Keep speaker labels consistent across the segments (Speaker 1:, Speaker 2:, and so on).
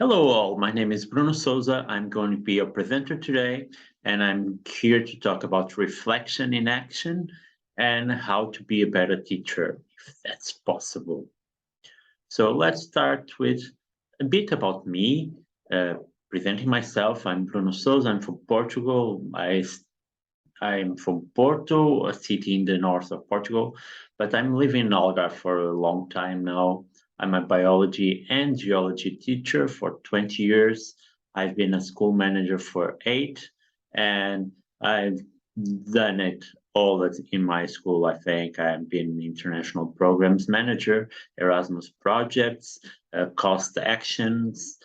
Speaker 1: Hello all, my name is Bruno Sousa. I'm going to be your presenter today, and I'm here to talk about reflection in action and how to be a better teacher, if that's possible. So let's start with a bit about me. Uh, Presenting myself, I'm Bruno Sousa. I'm from Portugal. I'm from Porto, a city in the north of Portugal, but I'm living in Algarve for a long time now. I'm a biology and geology teacher for 20 years. I've been a school manager for 8, and I've done it all that in my school. I think I've been international programs manager, Erasmus projects, cost actions.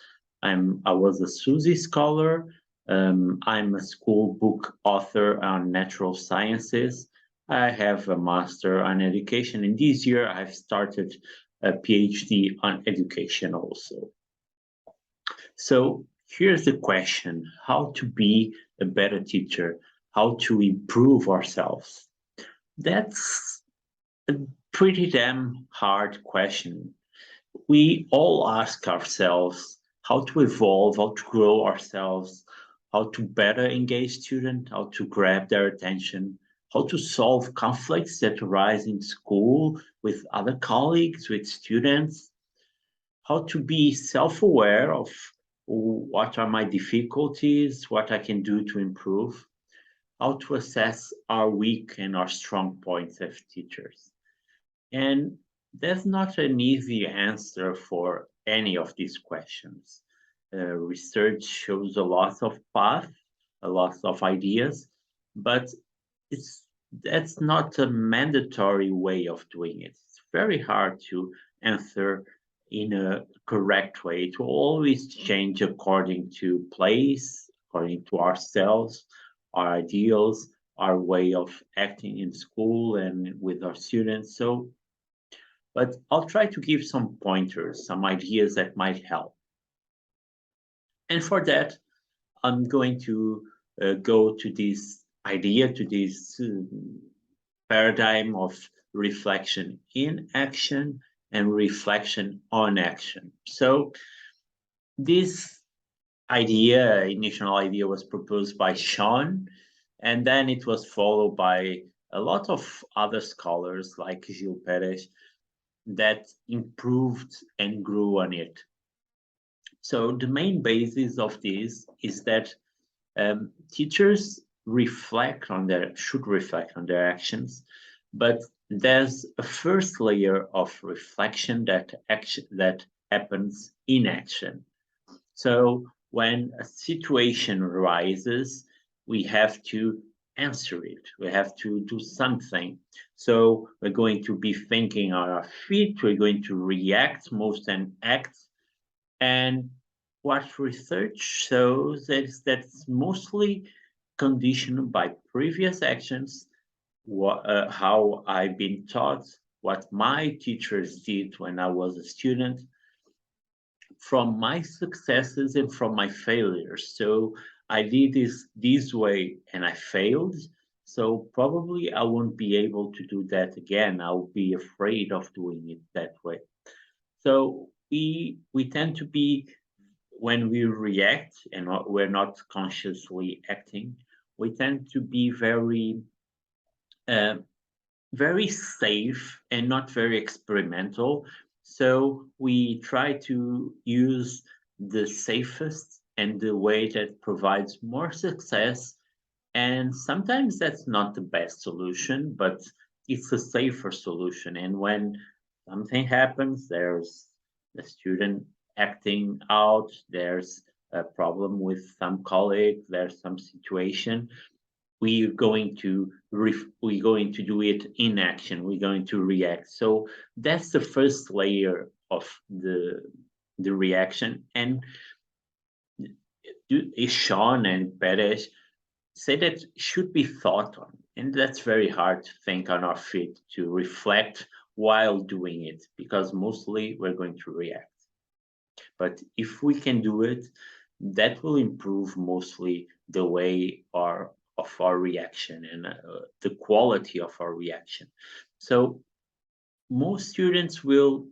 Speaker 1: I was a SUSI scholar. I'm a school book author on natural sciences. I have a master on education, and this year I've started a PhD on education also. So here's the question: how to be a better teacher, how to improve ourselves. That's a pretty damn hard question. We all ask ourselves how to evolve, how to grow ourselves, how to better engage students, how to grab their attention, how to solve conflicts that arise in school with other colleagues, with students, how to be self-aware of what are my difficulties, what I can do to improve, how to assess our weak and our strong points as teachers. And there's not an easy answer for any of these questions. Research shows a lot of paths, a lot of ideas, but it's that's not a mandatory way of doing it. It's very hard to answer in a correct way. It will always change according to place, according to ourselves, our ideals, our way of acting in school and with our students. But I'll try to give some pointers, some ideas that might help. And for that, I'm going to go to this idea, to this paradigm of reflection in action and reflection on action. So this initial idea was proposed by Sean, and then it was followed by a lot of other scholars like Gil Perez that improved and grew on it. So the main basis of this is that teachers should reflect on their actions, but there's a first layer of reflection that happens in action. So when a situation arises, we have to answer it. We have to do something. So we're going to be thinking on our feet. We're going to react more than act. And what research shows is that it's mostly conditioned by previous actions, how I've been taught, what my teachers did when I was a student, from my successes and from my failures. So I did this way and I failed. So probably I won't be able to do that again. I'll be afraid of doing it that way. So we tend to be, when we react and we're not consciously acting, we tend to be uh, very safe and not very experimental. So we try to use the safest and the way that provides more success. And sometimes that's not the best solution, but it's a safer solution. And when something happens, there's the student acting out, there's a problem with some colleague, there's some situation, we're going to do it in action, we're going to react. So that's the first layer of the reaction. And Sean and Perez say that should be thought on, and that's very hard to think on our feet, to reflect while doing it, because mostly we're going to react. But if we can do it, that will improve mostly the way of our reaction and the quality of our reaction. So most students will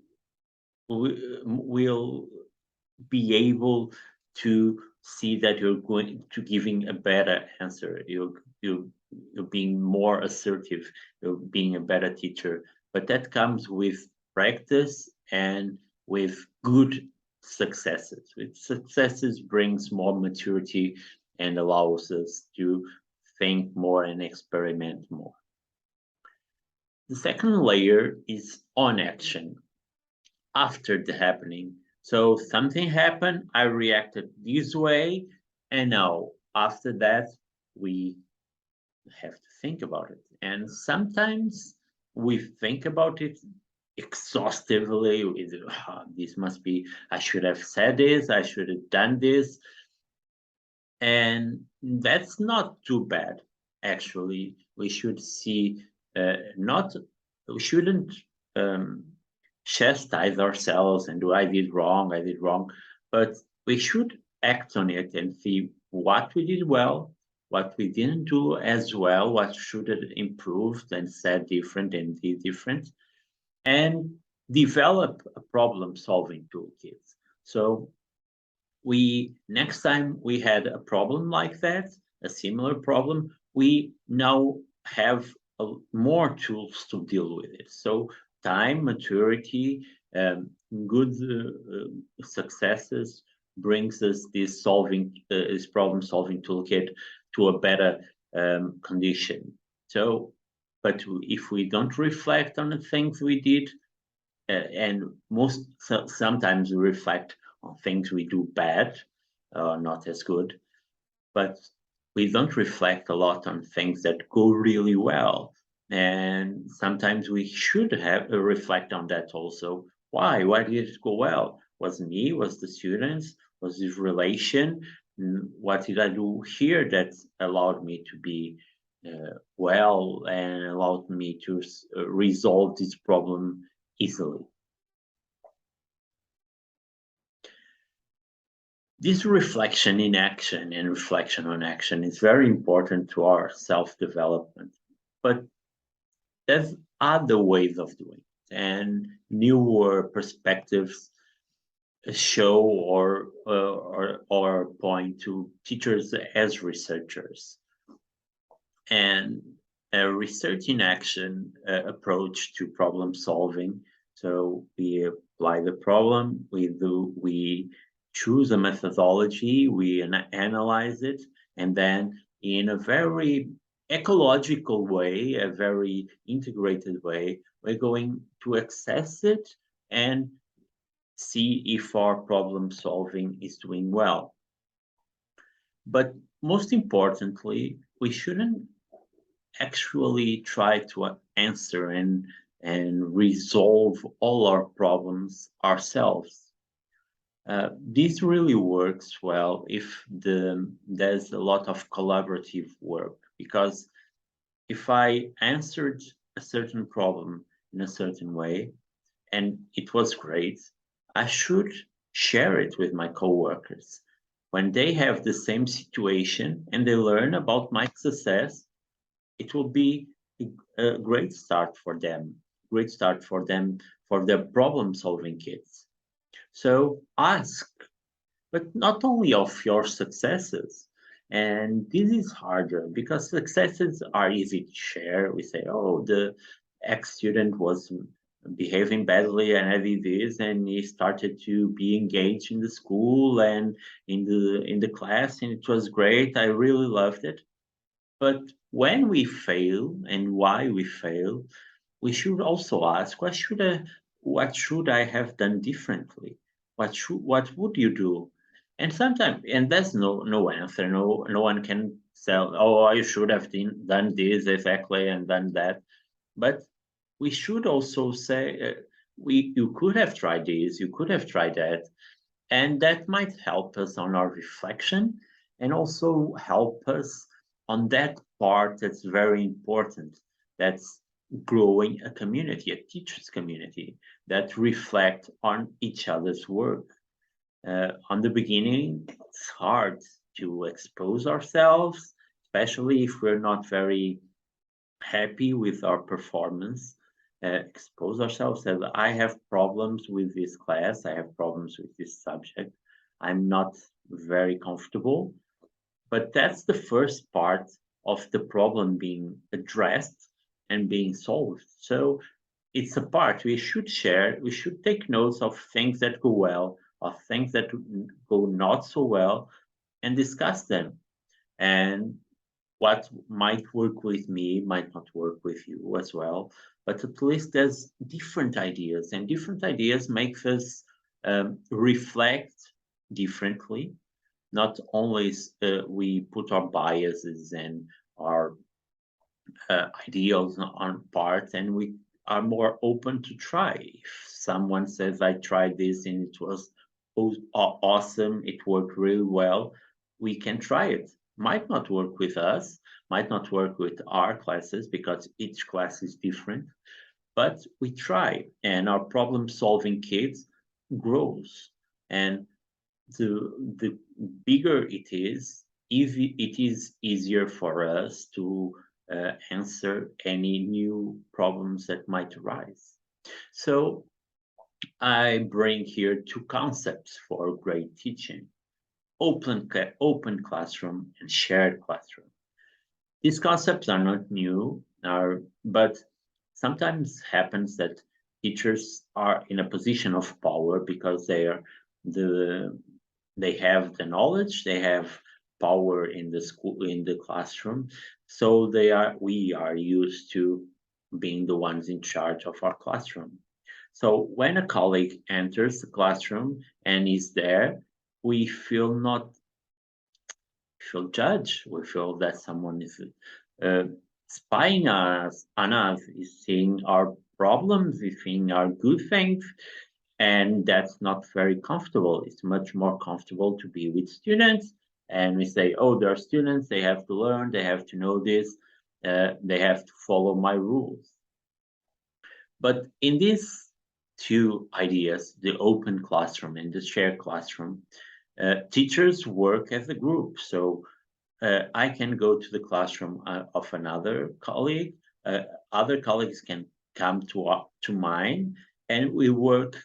Speaker 1: be able to see that you're going to giving a better answer. You're being more assertive. You're being a better teacher. But that comes with practice and with good successes. With successes brings more maturity and allows us to think more and experiment more. The second layer is on action after the happening. So something happened, I reacted this way, and now after that, we have to think about it. And sometimes we think about it exhaustively. This must be, I should have said this, I should have done this. And that's not too bad, actually. We should see, not, we shouldn't um, chastise ourselves and do I did wrong, but we should act on it and see what we did well, what we didn't do as well, what should have improved and said different and did different, and develop a problem solving toolkit. So we next time we had a problem like that, a similar problem, we now have more tools to deal with it. So time, maturity, good successes brings us this problem solving toolkit to a better condition. So, but if we don't reflect on the things we did, and sometimes we reflect on things we do bad, not as good, but we don't reflect a lot on things that go really well. And sometimes we should have reflect on that also. Why? Why did it go well? Was me? Was the students? Was this relation? What did I do here that allowed me to be well and allowed me to resolve this problem easily? This reflection in action and reflection on action is very important to our self-development, but there's other ways of doing it, and newer perspectives show or point to teachers as researchers. And a research in action approach to problem solving. So we apply the problem, we choose a methodology, we analyze it, and then in a very ecological way, a very integrated way, we're going to access it and see if our problem solving is doing well. But most importantly, we shouldn't actually try to answer and resolve all our problems ourselves. This really works well if there's a lot of collaborative work, because if I answered a certain problem in a certain way and it was great, I should share it with my coworkers. When they have the same situation and they learn about my success, it will be a great start for them, for their problem solving kits. So ask, but not only of your successes. And this is harder because successes are easy to share. We say, oh, the ex student was behaving badly and I did this, and he started to be engaged in the school and in the class, and it was great. I really loved it. But when we fail and why we fail, we should also ask, what should I have done differently? What would you do? And sometimes, and there's no answer. No one can say, oh, you should have done this exactly and done that. But we should also say, you could have tried this, you could have tried that, and that might help us on our reflection and also help us on that part that's very important. That's growing a community, a teachers community that reflect on each other's work. On the beginning, it's hard to expose ourselves, especially if we're not very happy with our performance. expose ourselves, that I have problems with this class, I have problems with this subject, I'm not very comfortable. But that's the first part of the problem being addressed and being solved. So it's a part we should share. We should take notes of things that go well, of things that go not so well, and discuss them. And what might work with me might not work with you as well. But at least there's different ideas, and different ideas make us reflect differently. Not only we put our biases and our ideals on part, and we are more open to try. If someone says, I tried this and it was awesome, it worked really well, we can try it. Might not work with us, might not work with our classes because each class is different, but we try, and our problem solving kids grows. And the bigger it is, it is easier for us to answer any new problems that might arise. So I bring here two concepts for great teaching: open classroom and shared classroom. These concepts are not new, but sometimes happens that teachers are in a position of power because the they have the knowledge, they have power in the school, in the classroom, so we are used to being the ones in charge of our classroom. So when a colleague enters the classroom and is there, we feel judged. We feel that someone is uh, spying on us, is seeing our problems, is seeing our good things, and that's not very comfortable. It's much more comfortable to be with students, and we say, oh, they're students, they have to learn, they have to know this, they have to follow my rules. But in these two ideas, the open classroom and the shared classroom, teachers work as a group. So I can go to the classroom of another colleague. Other colleagues can come to mine, and we work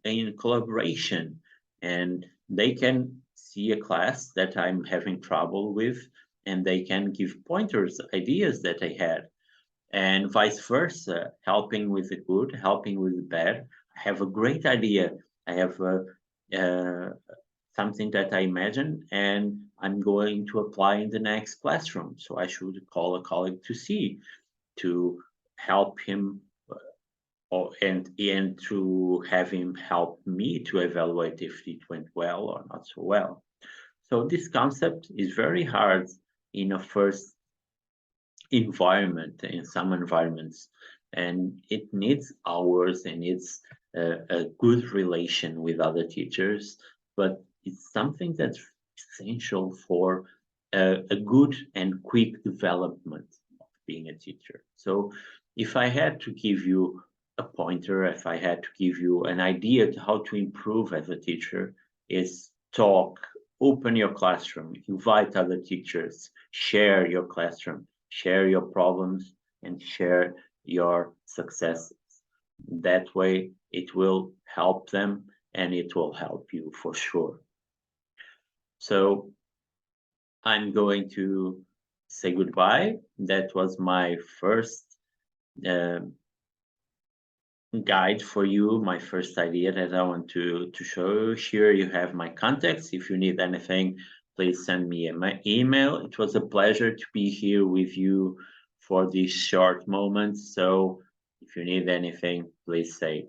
Speaker 1: in collaboration. And they can see a class that I'm having trouble with, and they can give pointers, ideas that I had, and vice versa, helping with the good, helping with the bad. I have a great idea. I have uh, something that I imagine, and I'm going to apply in the next classroom. So I should call a colleague to see, to help him, and to have him help me to evaluate if it went well or not so well. So this concept is very hard in a first environment, in some environments, and it needs hours and it's a good relation with other teachers, but it's something that's essential for a good and quick development of being a teacher. So if I had to give you a pointer, if I had to give you an idea to how to improve as a teacher, is talk, open your classroom, invite other teachers, share your classroom, share your problems, and share your successes. That way, it will help them and it will help you for sure. So I'm going to say goodbye. That was my first uh, guide for you, my first idea that I want to show you. Here you have my contacts. If you need anything, please send me my email. It was a pleasure to be here with you for these short moments. So if you need anything, please say.